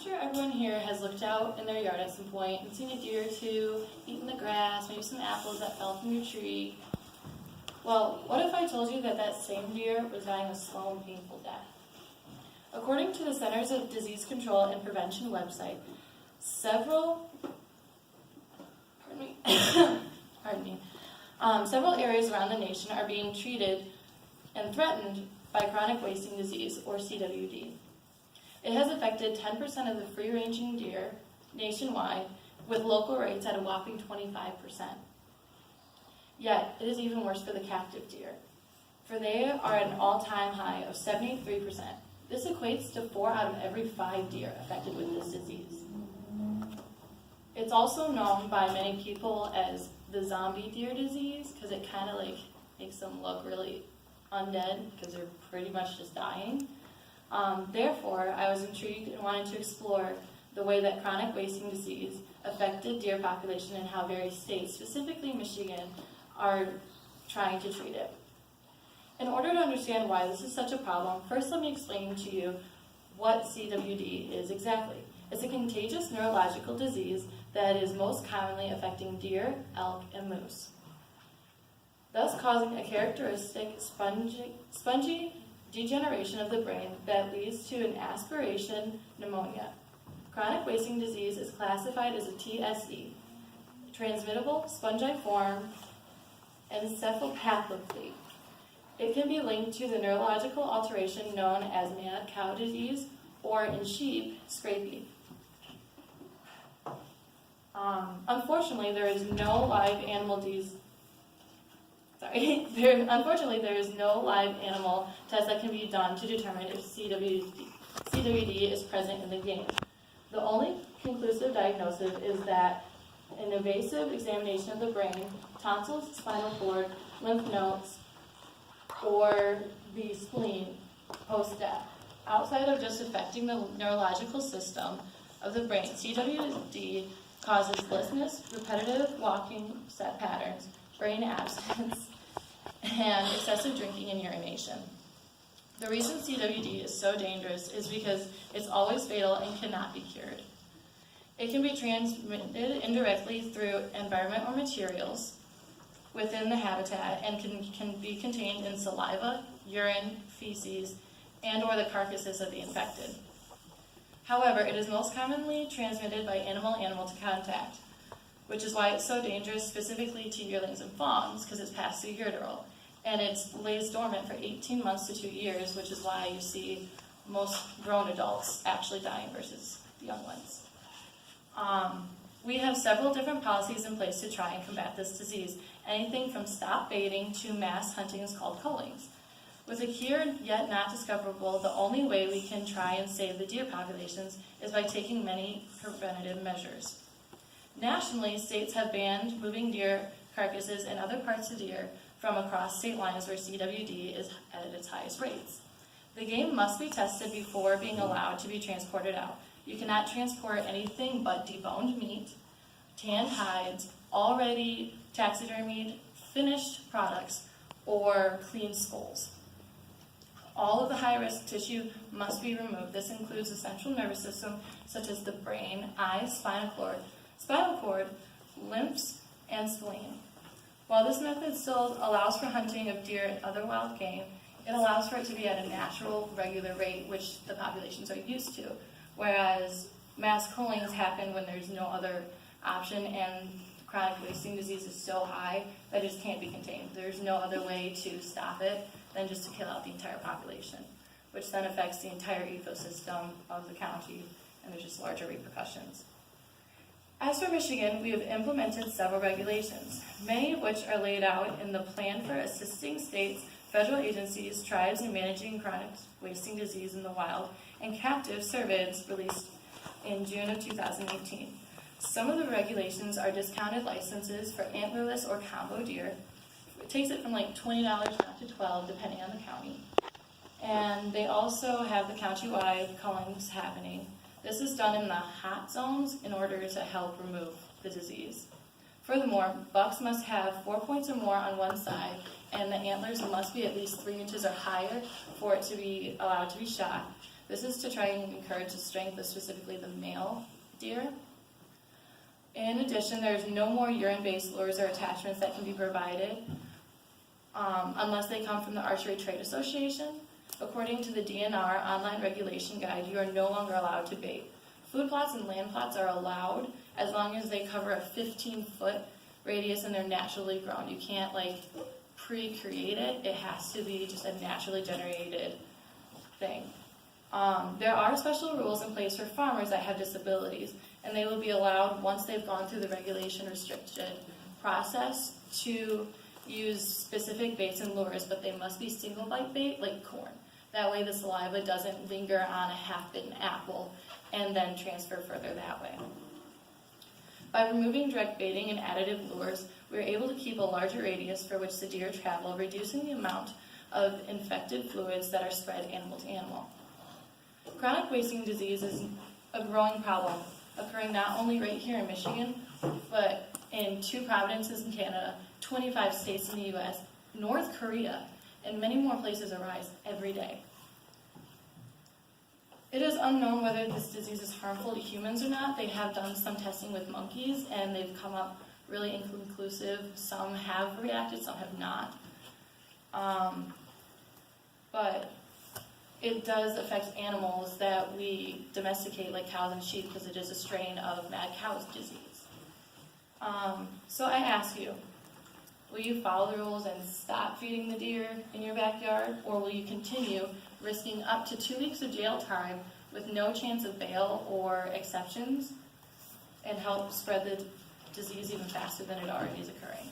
sure everyone here has looked out in their yard at some point and seen a deer or two eating the grass, maybe some apples that fell from your tree. Well, what if I told you that that same deer was dying a slow and painful death? According to the Centers of Disease Control and Prevention website, several areas around the nation are being treated and threatened by chronic wasting disease, or CWD. It has affected 10% of the free-ranging deer nationwide, with local rates at a whopping 25%. Yet, it is even worse for the captive deer, for they are at an all-time high of 73%. This equates to 4 out of every 5 deer affected with this disease. It's also known by many people as the zombie deer disease, because it kind of like makes them look really undead, because they're pretty much just dying. Therefore, I was intrigued and wanted to explore the way that chronic wasting disease affected deer population and how various states, specifically Michigan, are trying to treat it. In order to understand why this is such a problem, first let me explain to you what CWD is exactly. It's a contagious neurological disease that is most commonly affecting deer, elk, and moose, thus causing a characteristic spongy degeneration of the brain that leads to an aspiration pneumonia. Chronic wasting disease is classified as a TSE, transmittable, spongiform, encephalopathically. It can be linked to the neurological alteration known as mad cow disease, or in sheep, scrapie. Unfortunately, there is no live animal test that can be done to determine if CWD is present in the game. The only conclusive diagnosis is that an invasive examination of the brain, tonsils, spinal cord, lymph nodes, or the spleen post-death. Outside of just affecting the neurological system of the brain, CWD causes listlessness, repetitive walking set patterns, brain absence, and excessive drinking and urination. The reason CWD is so dangerous is because it's always fatal and cannot be cured. It can be transmitted indirectly through environment or materials within the habitat and can be contained in saliva, urine, feces, and or the carcasses of the infected. However, it is most commonly transmitted by animal-animal contact, which is why it's so dangerous specifically to yearlings and fawns, because it's past the uteral. And it lays dormant for 18 months to 2 years, which is why you see most grown adults actually dying versus the young ones. We have several different policies in place to try and combat this disease. Anything from stop baiting to mass hunting is called cullings. With a cure yet not discoverable, the only way we can try and save the deer populations is by taking many preventative measures. Nationally, states have banned moving deer carcasses and other parts of deer from across state lines where CWD is at its highest rates. The game must be tested before being allowed to be transported out. You cannot transport anything but deboned meat, tanned hides, already taxidermied, finished products, or clean skulls. All of the high-risk tissue must be removed. This includes the central nervous system, such as the brain, eyes, spinal cord, lymphs, and spleen. While this method still allows for hunting of deer and other wild game, it allows for it to be at a natural, regular rate, which the populations are used to, whereas mass cullings happen when there's no other option and chronic wasting disease is so high that it just can't be contained. There's no other way to stop it than just to kill out the entire population, which then affects the entire ecosystem of the county, and there's just larger repercussions. As for Michigan, we have implemented several regulations, many of which are laid out in the Plan for Assisting States, Federal Agencies, Tribes in Managing Chronic Wasting Disease in the Wild, and Captive Surveillance released in June of 2018. Some of the regulations are discounted licenses for antlerless or combo deer. It takes it from like $20 up to $12, depending on the county. And they also have the county-wide cullings happening. This is done in the hot zones in order to help remove the disease. Furthermore, bucks must have 4 points or more on one side, and the antlers must be at least 3 inches or higher for it to be allowed to be shot. This is to try and encourage the strength of specifically the male deer. In addition, there's no more urine-based lures or attachments that can be provided unless they come from the Archery Trade Association. According to the DNR online regulation guide, you are no longer allowed to bait. Food plots and land plots are allowed as long as they cover a 15-foot radius and they're naturally grown. You can't pre-create it. It has to be just a naturally generated thing. There are special rules in place for farmers that have disabilities, and they will be allowed, once they've gone through the regulation restricted process, to use specific baits and lures, but they must be single bite bait like corn. That way the saliva doesn't linger on a half-bitten apple and then transfer further that way. By removing direct baiting and additive lures, we are able to keep a larger radius for which the deer travel, reducing the amount of infected fluids that are spread animal to animal. Chronic wasting disease is a growing problem, occurring not only right here in Michigan, but in 2 provinces in Canada, 25 states in the U.S., North Korea, and many more places arise every day. It is unknown whether this disease is harmful to humans or not. They have done some testing with monkeys, and they've come up really inconclusive. Some have reacted, some have not. But it does affect animals that we domesticate, like cows and sheep, because it is a strain of mad cow's disease. So I ask you, will you follow the rules and stop feeding the deer in your backyard, or will you continue risking up to 2 weeks of jail time with no chance of bail or exceptions and help spread the disease even faster than it already is occurring?